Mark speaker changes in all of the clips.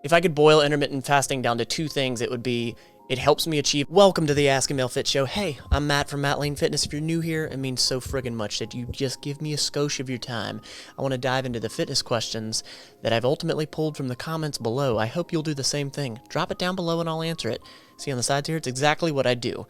Speaker 1: If I could boil intermittent fasting down to two things, it would be, it helps me achieve. Welcome to the Ask a Male Fit Show. Hey, I'm Matt from Matt Lane Fitness. If you're new here, it means so friggin' much that you just give me a skosh of your time. I want to dive into the fitness questions that I've ultimately pulled from the comments below. I hope you'll do the same thing. Drop it down below and I'll answer it. See on the sides here? It's exactly what I do.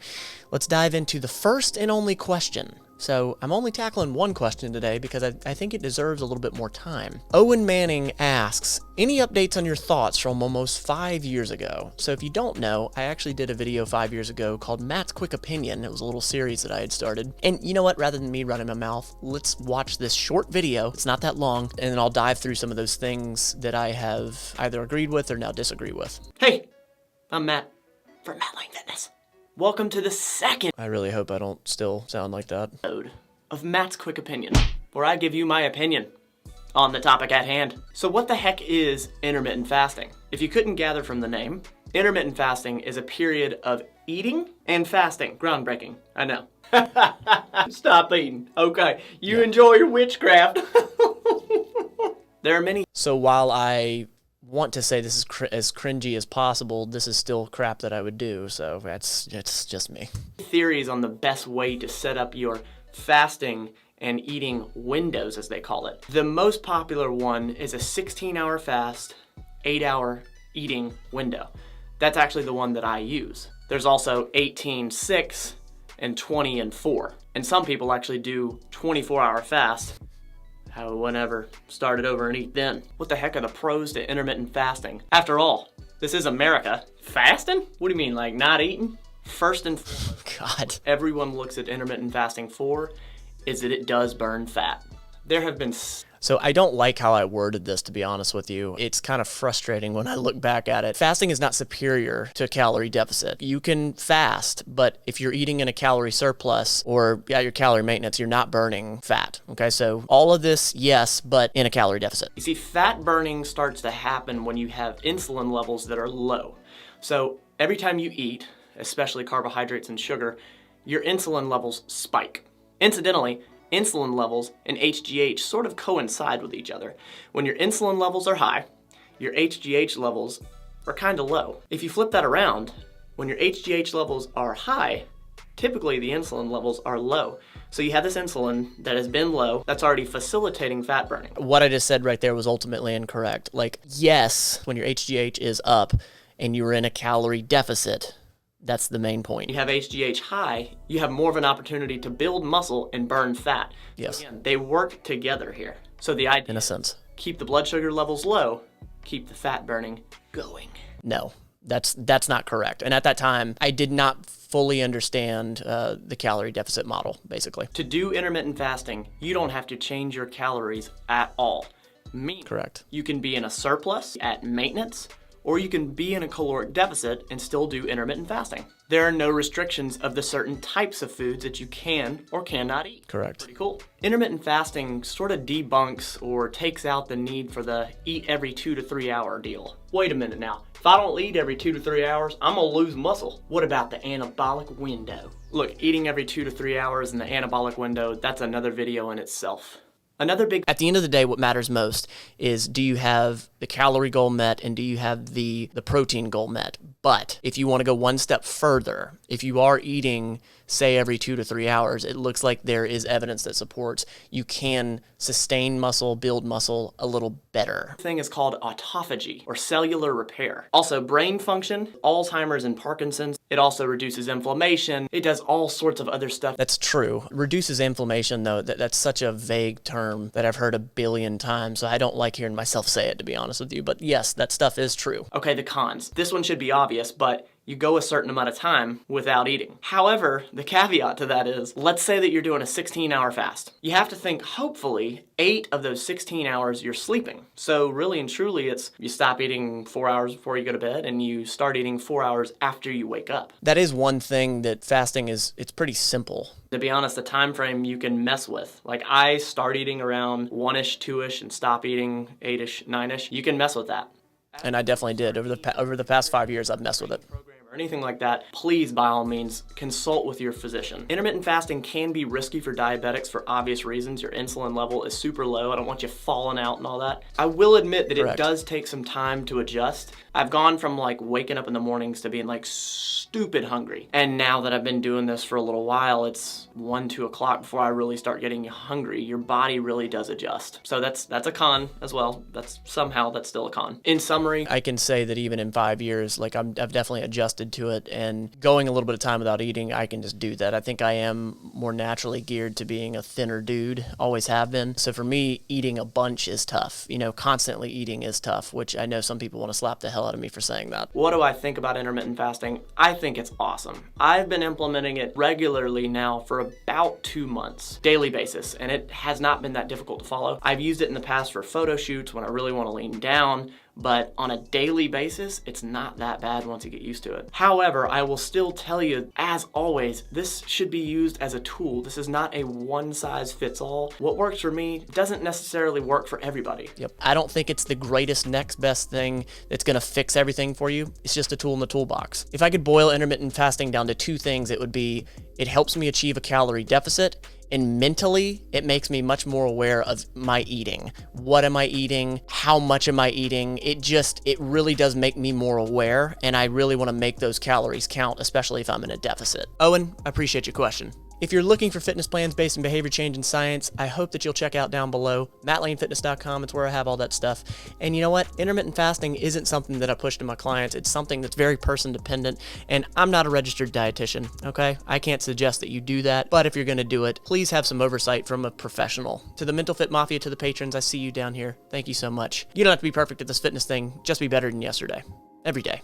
Speaker 1: Let's dive into the first and only question. So I'm only tackling one question today because I think it deserves a little bit more time. Owen Manning asks, any updates on your thoughts from almost 5 years ago? So if you don't know, I actually did a video 5 years ago called Matt's Quick Opinion. It was a little series that I had started. And you know what? Rather than me running my mouth, let's watch this short video. It's not that long. And then I'll dive through some of those things that I have either agreed with or now disagree with. Hey, I'm Matt from Matt Lane Fitness. Welcome to the second, I really hope I don't still sound like that, episode of Matt's Quick Opinion, where I give you my opinion on the topic at hand. So what the heck is intermittent fasting? If you couldn't gather from the name, intermittent fasting is a period of eating and fasting. Groundbreaking, I know. Stop eating. Okay, you enjoy your witchcraft. There are many. So while I want to say this is as cringy as possible, this is still crap that I would do, so it's just me. Theories on the best way to set up your fasting and eating windows, as they call it. The most popular one is a 16-hour fast, 8-hour eating window. That's actually the one that I use. There's also 18-6 and 20-4. And some people actually do 24-hour fast. Whenever, start it over and eat then. What the heck are the pros to intermittent fasting? After all, this is America. Fasting? What do you mean, like not eating? First and God, everyone looks at intermittent fasting for is that it does burn fat. There have been So I don't like how I worded this, to be honest with you. It's kind of frustrating when I look back at it. Fasting is not superior to a calorie deficit. You can fast, but if you're eating in a calorie surplus or your calorie maintenance, you're not burning fat. Okay, so all of this, yes, but in a calorie deficit. You see, fat burning starts to happen when you have insulin levels that are low. So every time you eat, especially carbohydrates and sugar, your insulin levels spike. Incidentally, insulin levels and HGH sort of coincide with each other. When your insulin levels are high, your HGH levels are kind of low. If you flip that around, when your HGH levels are high, typically the insulin levels are low. So you have this insulin that has been low that's already facilitating fat burning. What I just said right there was ultimately incorrect. Like, yes, when your HGH is up and you're in a calorie deficit, that's the main point. You have HGH high, you have more of an opportunity to build muscle and burn fat. Yes. So again, they work together here. So the idea, in a sense, keep the blood sugar levels low, keep the fat burning going. No, that's not correct. And at that time, I did not fully understand the calorie deficit model, basically. To do intermittent fasting, you don't have to change your calories at all. Correct. You can be in a surplus at maintenance, or you can be in a caloric deficit and still do intermittent fasting. There are no restrictions of the certain types of foods that you can or cannot eat. Correct. Pretty cool. Intermittent fasting sort of debunks or takes out the need for the eat every 2 to 3 hour deal. Wait a minute now. If I don't eat every 2 to 3 hours, I'm gonna lose muscle. What about the anabolic window? Look, eating every 2 to 3 hours in the anabolic window, that's another video in itself. Another big, at the end of the day, what matters most is, do you have the calorie goal met and do you have the protein goal met? But if you want to go one step further, if you are eating, say, every 2 to 3 hours, it looks like there is evidence that supports you can sustain muscle, build muscle a little better. The thing is called autophagy, or cellular repair. Also, brain function, Alzheimer's and Parkinson's. It also reduces inflammation. It does all sorts of other stuff. That's true. Reduces inflammation, though, that's such a vague term that I've heard a billion times, so I don't like hearing myself say it, to be honest with you. But yes, that stuff is true. Okay, the cons. This one should be obvious, but you go a certain amount of time without eating. However, the caveat to that is, let's say that you're doing a 16-hour fast. You have to think, hopefully, 8 of those 16 hours you're sleeping. So really and truly, it's you stop eating 4 hours before you go to bed and you start eating 4 hours after you wake up. That is one thing that fasting is, it's pretty simple. To be honest, the time frame you can mess with. Like, I start eating around 1-ish, 2-ish, and stop eating 8-ish, 9-ish. You can mess with that. And I definitely did. Over the past 5 years, I've messed with it. or anything like that, please, by all means, consult with your physician. Intermittent fasting can be risky for diabetics for obvious reasons. Your insulin level is super low. I don't want you falling out and all that. I will admit that it does take some time to adjust. I've gone from like waking up in the mornings to being like stupid hungry. And now that I've been doing this for a little while, it's 1, 2 o'clock before I really start getting hungry. Your body really does adjust. So that's a con as well. That's still a con. In summary, I can say that even in 5 years, like I've definitely adjusted to it, and going a little bit of time without eating, I can just do that. I think I am more naturally geared to being a thinner dude, always have been. So for me, eating a bunch is tough. You know, constantly eating is tough, which I know some people want to slap the hell out of me for saying that. What do I think about intermittent fasting? I think it's awesome. I've been implementing it regularly now for about 2 months, daily basis, and it has not been that difficult to follow. I've used it in the past for photo shoots when I really want to lean down, but on a daily basis, it's not that bad once you get used to it. However, I will still tell you, as always, this should be used as a tool. This is not a one-size-fits-all. What works for me doesn't necessarily work for everybody. Yep. I don't think it's the greatest next best thing that's gonna fix everything for you. It's just a tool in the toolbox. If I could boil intermittent fasting down to 2 things, it would be, it helps me achieve a calorie deficit, and mentally, it makes me much more aware of my eating. What am I eating? How much am I eating? It really does make me more aware, and I really want to make those calories count, especially if I'm in a deficit. Owen, I appreciate your question. If you're looking for fitness plans based in behavior change and science, I hope that you'll check out down below, mattlanefitness.com. It's where I have all that stuff. And you know what? Intermittent fasting isn't something that I push to my clients. It's something that's very person dependent, and I'm not a registered dietitian, okay? I can't suggest that you do that, but if you're gonna do it, please have some oversight from a professional. To the Mental Fit Mafia, to the patrons, I see you down here. Thank you so much. You don't have to be perfect at this fitness thing, just be better than yesterday. Every day.